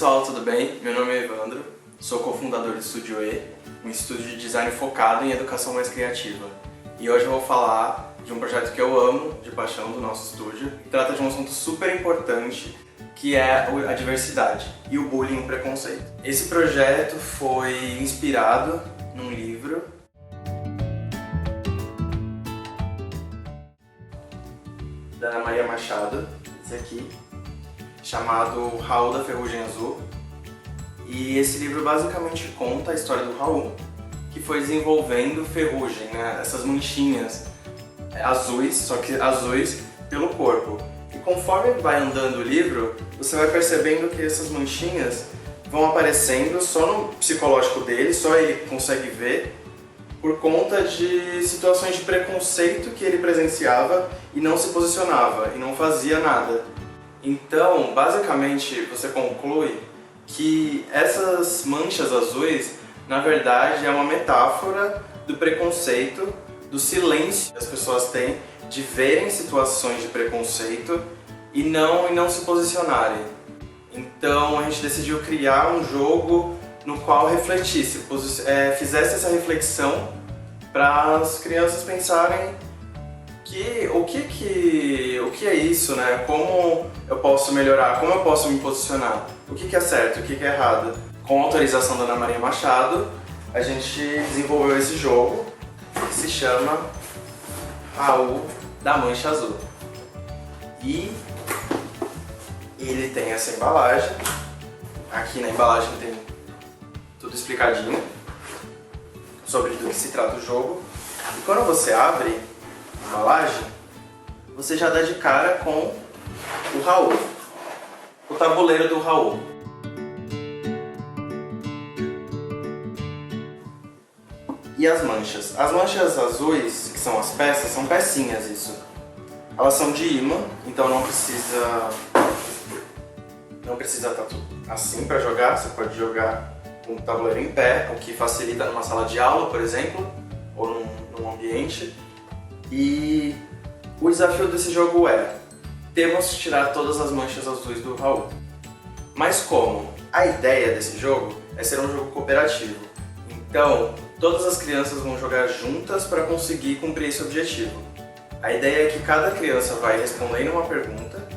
pessoal, tudo bem? Meu nome é Evandro, sou cofundador do Estúdio E, um estúdio de design focado em educação mais criativa. E hoje eu vou falar de um projeto que eu amo, de paixão, do nosso estúdio. Trata de um assunto super importante, que é a diversidade e o bullying e o preconceito. Esse projeto foi inspirado num livro da Ana Maria Machado, esse aqui, chamado Raul da Ferrugem Azul. E esse livro basicamente conta a história do Raul, que foi desenvolvendo ferrugem, né? Essas manchinhas azuis, só que azuis pelo corpo. E conforme vai andando o livro, você vai percebendo que essas manchinhas vão aparecendo só no psicológico dele, só ele consegue ver, por conta de situações de preconceito que ele presenciava e não se posicionava, e não fazia nada. Então, basicamente, você conclui que essas manchas azuis, na verdade, é uma metáfora do preconceito, do silêncio que as pessoas têm de verem situações de preconceito e não se posicionarem. Então, a gente decidiu criar um jogo no qual refletisse, fizesse essa reflexão para as crianças pensarem o que é isso, né? Como eu posso melhorar, como eu posso me posicionar, o que é certo, o que é errado. Com a autorização da Ana Maria Machado, a gente desenvolveu esse jogo que se chama Raul da Mancha Azul. E ele tem essa embalagem. Aqui na embalagem tem tudo explicadinho sobre do que se trata o jogo. E quando você abre a embalagem, você já dá de cara com o Raul, o tabuleiro do Raul. E as manchas? As manchas azuis, que são as peças, são pecinhas isso. Elas são de imã, então não precisa estar tudo assim para jogar. Você pode jogar com o tabuleiro em pé, o que facilita numa sala de aula, por exemplo, ou num ambiente. E o desafio desse jogo é: temos que tirar todas as manchas azuis do Raul. Mas como? A ideia desse jogo é ser um jogo cooperativo. Então, todas as crianças vão jogar juntas para conseguir cumprir esse objetivo. A ideia é que cada criança vai respondendo uma pergunta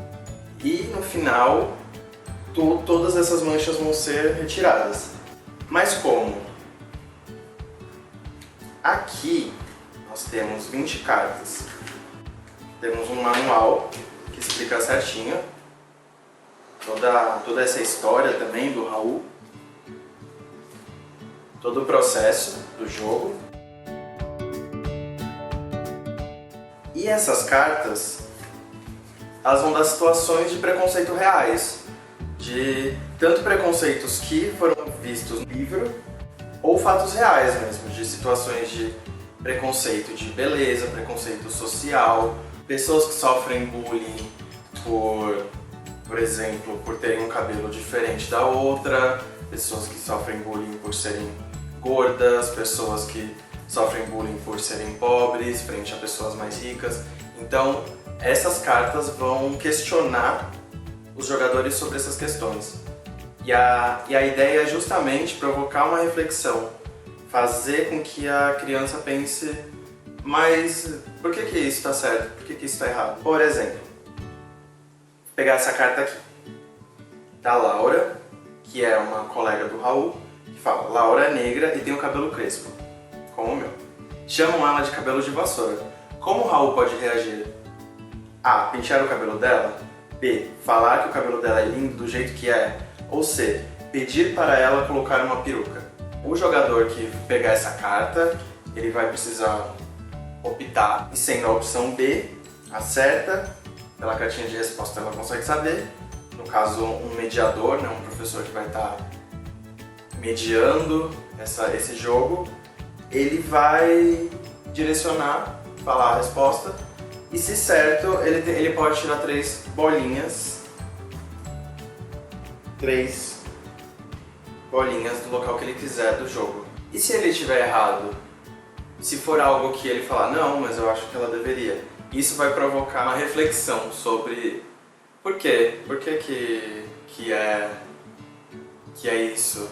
e no final todas essas manchas vão ser retiradas. Mas como? Aqui nós temos 20 cartas. Temos um manual que explica certinho toda essa história também do Raul, todo o processo do jogo. E essas cartas, elas vão dar situações de preconceito reais, de tanto preconceitos que foram vistos no livro, ou fatos reais mesmo, de situações de preconceito de beleza, preconceito social, pessoas que sofrem bullying por exemplo, por terem um cabelo diferente da outra, pessoas que sofrem bullying por serem gordas, pessoas que sofrem bullying por serem pobres frente a pessoas mais ricas. Então, essas cartas vão questionar os jogadores sobre essas questões. E a ideia é justamente provocar uma reflexão, fazer com que a criança pense: mas por que isso está certo? Por que isso está errado? Por exemplo, vou pegar essa carta aqui, da Laura, que é uma colega do Raul, que fala: Laura é negra e tem o cabelo crespo, como o meu. Chamam ela de cabelo de vassoura. Como o Raul pode reagir? A. Pentear o cabelo dela. B. Falar que o cabelo dela é lindo do jeito que é. Ou C. Pedir para ela colocar uma peruca. O jogador que pegar essa carta, ele vai precisar optar, e sendo a opção B a certa, pela cartinha de resposta ela consegue saber. No caso, um mediador, né, um professor que vai estar mediando esse jogo, ele vai direcionar, falar a resposta, e se certo, ele pode tirar 3 bolinhas do local que ele quiser do jogo. E se ele estiver errado? Se for algo que ele falar: não, mas eu acho que ela deveria, isso vai provocar uma reflexão sobre por quê? Por que é que é isso.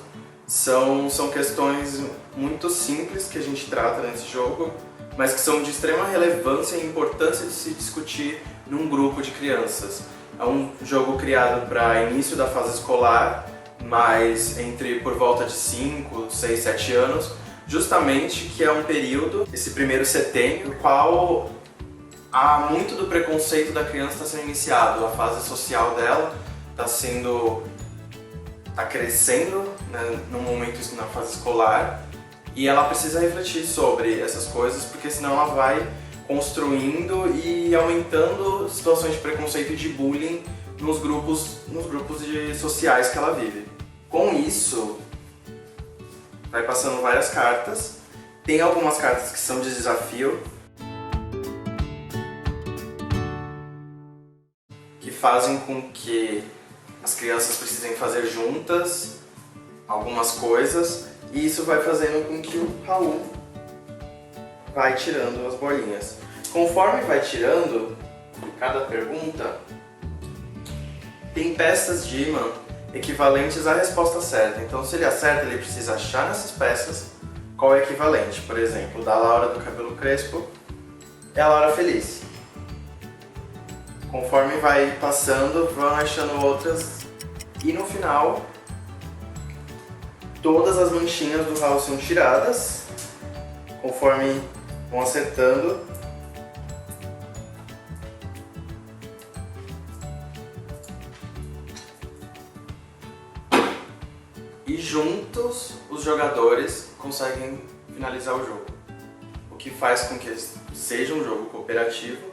São questões muito simples que a gente trata nesse jogo, mas que são de extrema relevância e importância de se discutir num grupo de crianças. É um jogo criado para início da fase escolar, mas entre por volta de 5, 6, 7 anos, justamente que é um período, esse primeiro setênio, no qual há muito do preconceito da criança está sendo iniciado, a fase social dela está crescendo, né, no momento na fase escolar, e ela precisa refletir sobre essas coisas, porque senão ela vai construindo e aumentando situações de preconceito e de bullying nos grupos sociais que ela vive. Com isso, vai passando várias cartas. Tem algumas cartas que são de desafio, que fazem com que as crianças precisem fazer juntas algumas coisas, e isso vai fazendo com que o Raul vai tirando as bolinhas. Conforme vai tirando cada pergunta, tem peças de imã equivalentes à resposta certa. Então, se ele acerta, ele precisa achar nessas peças qual é o equivalente. Por exemplo, da Laura do cabelo crespo é a Laura feliz. Conforme vai passando, vão achando outras, e no final todas as manchinhas do Raul são tiradas. Conforme vão acertando, e juntos os jogadores conseguem finalizar o jogo, o que faz com que seja um jogo cooperativo,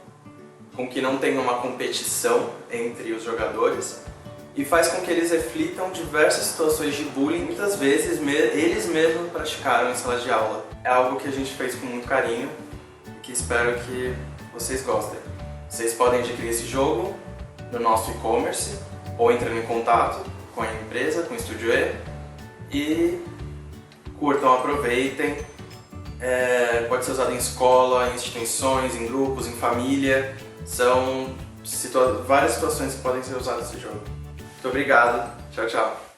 com que não tenha uma competição entre os jogadores, e faz com que eles reflitam diversas situações de bullying, muitas vezes eles mesmos praticaram em sala de aula. É algo que a gente fez com muito carinho e que espero que vocês gostem. Vocês podem adquirir esse jogo no nosso e-commerce ou entrando em contato com a empresa, com o Estúdio E, e curtam, aproveitem. Pode ser usado em escola, em instituições, em grupos, em família. São várias situações que podem ser usadas nesse jogo. Muito obrigado. Tchau, tchau.